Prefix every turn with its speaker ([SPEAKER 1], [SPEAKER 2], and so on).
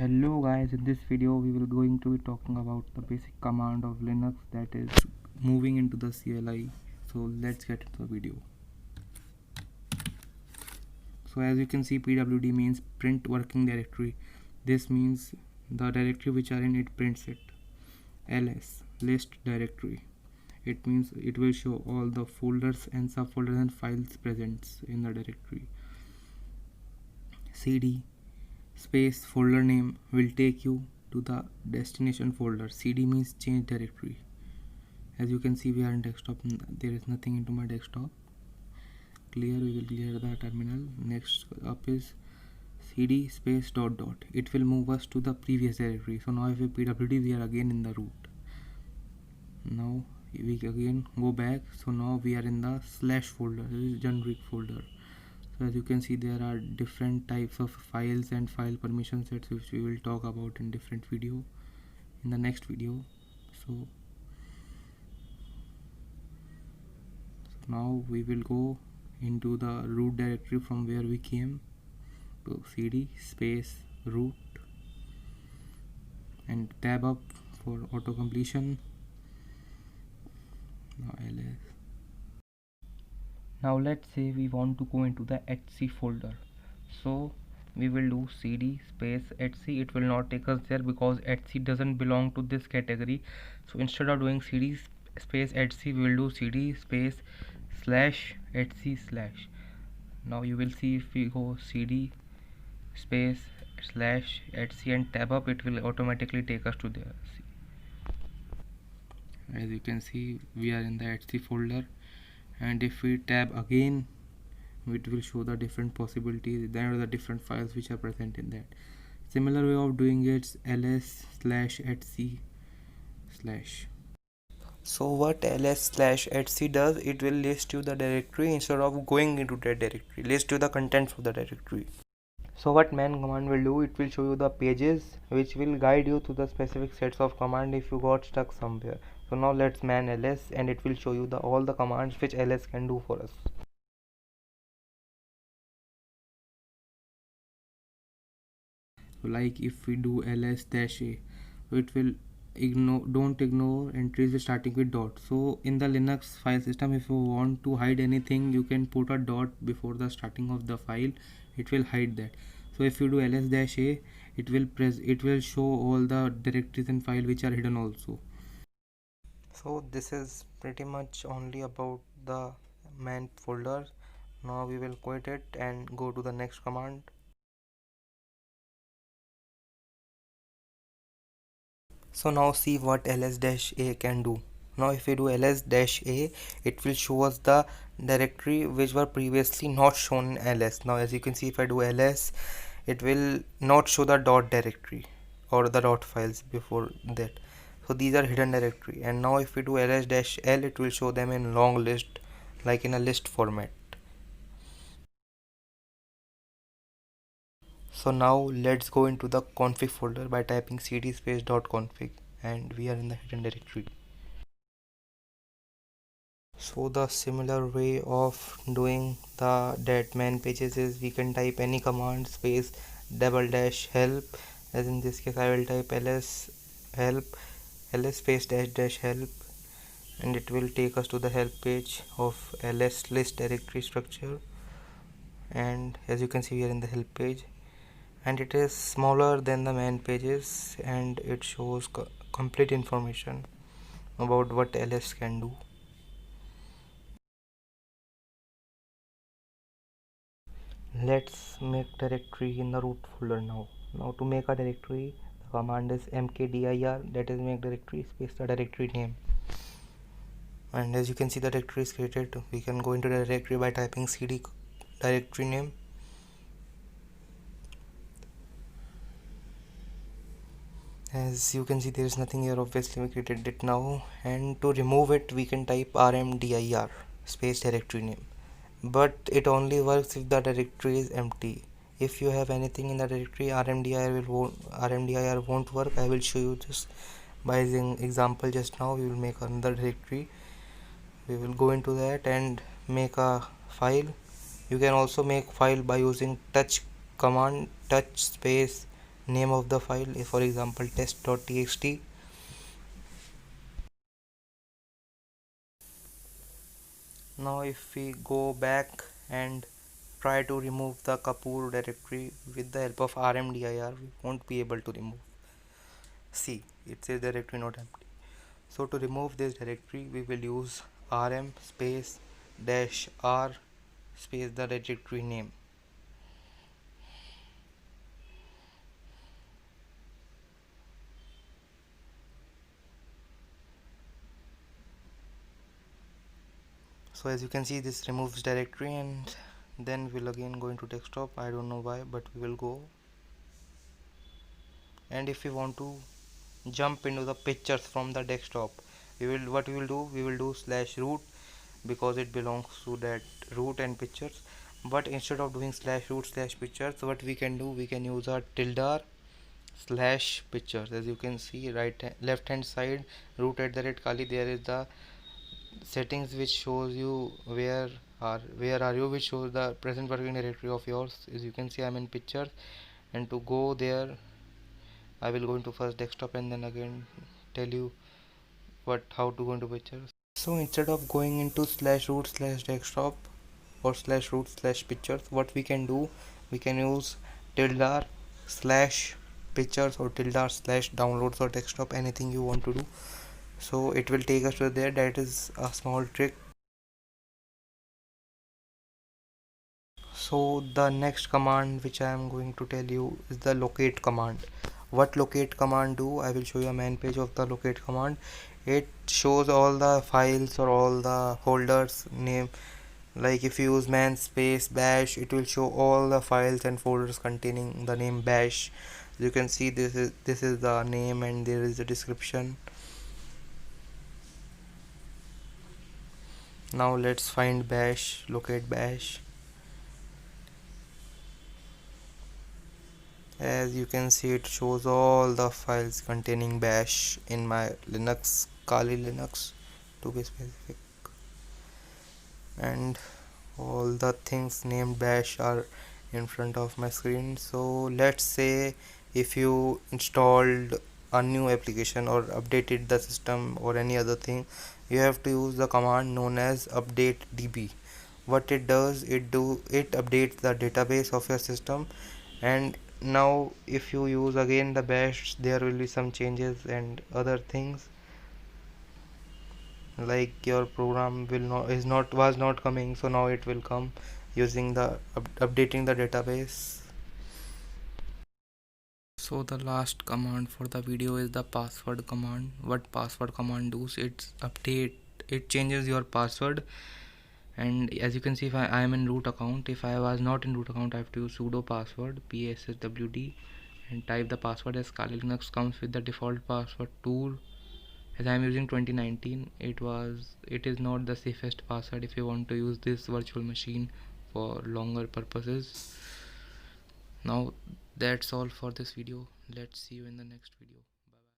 [SPEAKER 1] Hello guys, in this video we will going to be talking about the basic command of Linux, that is moving into the CLI. So let's get into the video. So as you can see, pwd means print working directory. This means the directory which are in it prints it. ls list directory, it means it will show all the folders and subfolders and files present in the directory. cd space folder name will take you to the destination folder. cd means change directory. As you can see, we are in desktop, there is nothing into my desktop. Clear, we will clear the terminal. Next up is cd space dot dot, it will move us to the previous directory. So now if we pwd, we are again in the root. Now we again go back, so now we are in the slash folder, this is generic folder. So as you can see, there are different types of files and file permission sets, which we will talk about in different video in the next video. So now we will go into the root directory from where we came. So cd space root and tab up for auto completion. Now ls. Now let's say we want to go into the etc folder. So we will do cd space etc. It will not take us there because etc doesn't belong to this category. So instead of doing cd space etc, we will do cd space slash etc slash. Now you will see, if we go cd space slash etc and tab up, it will automatically take us to there. As you can see, we are in the etc folder, and if we tab again, it will show the different possibilities. There are the different files which are present in that. Similar way of doing it, ls slash etc slash.
[SPEAKER 2] So what ls/etc does, it will list you the directory instead of going into that directory, list you the contents of the directory. So what man command will do, it will show you the pages which will guide you to the specific sets of command if you got stuck somewhere. So now let's man ls, and it will show you the all the commands which ls can do for us.
[SPEAKER 1] So like if we do ls-a, it will don't ignore entries starting with dot. So in the Linux file system, if you want to hide anything, you can put a dot before the starting of the file, it will hide that. So if you do ls-a, it will show all the directories and file which are hidden also.
[SPEAKER 2] So this is pretty much only about the man folder. Now we will quit it and go to the next command. So now see what ls-a can do. Now if we do ls-a, it will show us the directory which were previously not shown in ls. Now as you can see, if I do ls, it will not show the dot directory or the dot files before that. So these are hidden directory. And now if we do ls-l, it will show them in long list, like in a list format. So now let's go into the config folder by typing cd space .config, and we are in the hidden directory. So the similar way of doing the that man pages is we can type any command space --help, as in this case I will type ls help, ls space -- help, and it will take us to the help page of ls list directory structure. And as you can see, we are in the help page, and it is smaller than the man pages, and it shows complete information about what ls can do. Let's make directory in the root folder now. To make a directory, the command is mkdir, that is make directory space the directory name. And as you can see, the directory is created. We can go into the directory by typing cd directory name. As you can see, there is nothing here, obviously we created it now. And to remove it, we can type rmdir space directory name, but it only works if the directory is empty. If you have anything in the directory, rmdir won't work. I will show you this by using example just now. We will make another directory. We will go into that and make a file. You can also make file by using touch command, touch space name of the file, for example test.txt. Now if we go back and try to remove the Kapoor directory with the help of rmdir, we won't be able to remove. See, it says directory not empty. So to remove this directory, we will use rm space dash r space the directory name. So as you can see, this removes directory, and then we'll again go into desktop. I don't know why, but we will go. And if we want to jump into the pictures from the desktop, we will do slash root, because it belongs to that root and pictures. But instead of doing slash root slash pictures, what we can do, we can use a tilde slash pictures. As you can see, left hand side, root at the red kali, there is the settings which shows you where are you, which shows the present working directory of yours. As you can see, I'm in pictures, and to go there I will go into first desktop and then again tell you how to go into pictures. So instead of going into slash root slash desktop or slash root slash pictures, what we can do, we can use tilde slash pictures or tilde slash downloads or desktop, anything you want to do. So it will take us to there. That is a small trick. So the next command which I am going to tell you is the locate command. What locate command do, I will show you a main page of the locate command. It shows all the files or all the folders name. Like if you use man space bash, it will show all the files and folders containing the name bash. You can see this is the name, and there is the description. Now let's find bash, locate bash. As you can see, it shows all the files containing bash in my Linux, Kali Linux to be specific, and all the things named bash are in front of my screen. So let's say if you installed a new application or updated the system or any other thing, you have to use the command known as update db. What it does, it updates the database of your system. And now if you use again the bash, there will be some changes and other things, like your program was not coming, so now it will come using the updating the database.
[SPEAKER 1] So the last command for the video is the password command. What password command does, it changes your password. And as you can see, if I am in root account, if I was not in root account, I have to use sudo password passwd and type the password. As Kali Linux comes with the default password tool, as I am using 2019, it is not the safest password if you want to use this virtual machine for longer purposes. Now that's all for this video. Let's see you in the next video.